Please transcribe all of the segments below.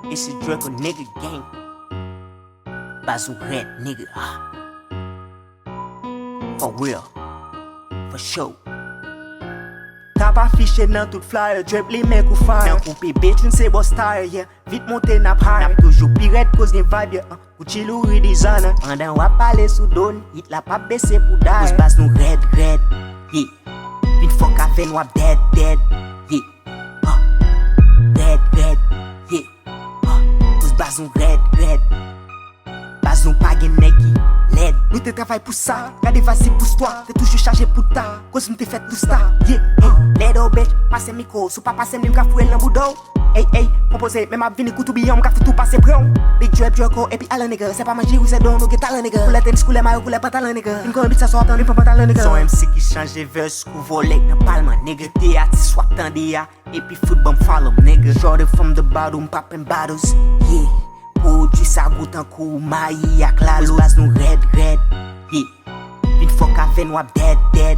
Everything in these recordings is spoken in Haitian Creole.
It's a Dracko nigga gang. Bazoo red nigga. For real. For sure. Tap affiché nan tout flyer, drip li men kou fire. Nan koupe bitch, un se boss tire, yeah. Vite monte nap high. Nap toujou piret cause gen vibe, yeah. Gucci Louis designer. Andan wap pale sou don, hit la pa bese pou die. Cause bas nou red, yeah. Vite fok aven wap dead, yeah. Red, yeah. Cause bas nou red. Bas nou pa gen neki, led. Nou te travay pou sa, gade vasi pou stwa. Te toujou charge pou ta, cause mte fet pou sta, yeah. Ledo bitch, pase miko, sou pa pase mdim ka fwel nan boudou. Hey, propose, men map vini koutou biyon, mka foutou pase brown. Big drip, Dracko, epi ala nigga. Se pa maji ou se don, nou ge tala nigga. Koule tenis, koule mayo, koule pantalon nigga. Fin kon bit sa so atan, fin pantalon nigga. Son MC ki chanje verse, kou volek nan palman nigga. Te ati swap tan de ya, epi foot bam follow nigga. Jordan from the bottom, poppin' bottles, yeah. Produit sa gout an kou, mayi ak lalo. Bas nou red, yeah. Vin fok aven wap dead, yeah.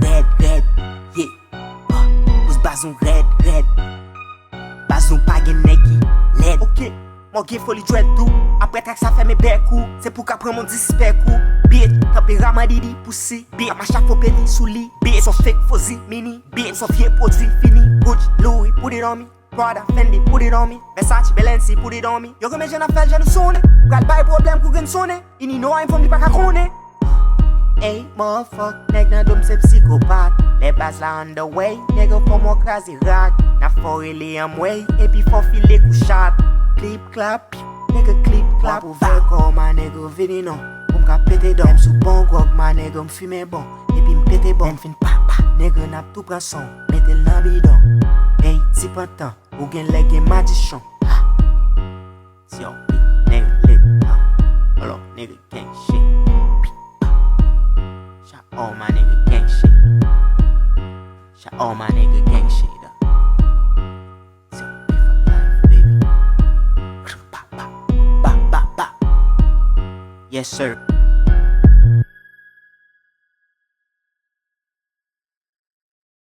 Red, yeah. Bas nou red. Bas nou pa gen neki, led. Ok, mwen gen foli dread tou. Apre trak sa fè me bekou. Se pou ka pren mon dispekou. Bit, tape ramadidi, poussi. Bit, ma chak fò peli sou li. Bit, so fake fozi, mini. Bit, so vie produit fini. Gucci, Louis, put it on me. Prada, Fendi, put it on me. Versace, Balenciaga, put it on me. Yo reme jen a fel, jen nou sone. Pral bay problem kou gen sone. Ini nou a inform li pa ka kone. Hey, motherfuck, neg nan dom se psikopat. Le bas la on the way, nigga fò mò krasi rak. Na fò rele amway, epi fò file kou chat. Clip clap, nigga clip clap. Wap ou vel ko, ma nigga vini non. Ou mka pete don, m sou bon grog, ma nigga m fume bon. Epi m pete bon, m fin papa. Nigga nap tout pran son, metel nan bidon. Hey, ti pantan, ou gen leg gen madichon. Si yo, nigga lit, hold on, nigga gang shit. All my nigga gang shit. Shout all my nigga gang shit up. So be for life, baby. Ba. Yes, sir.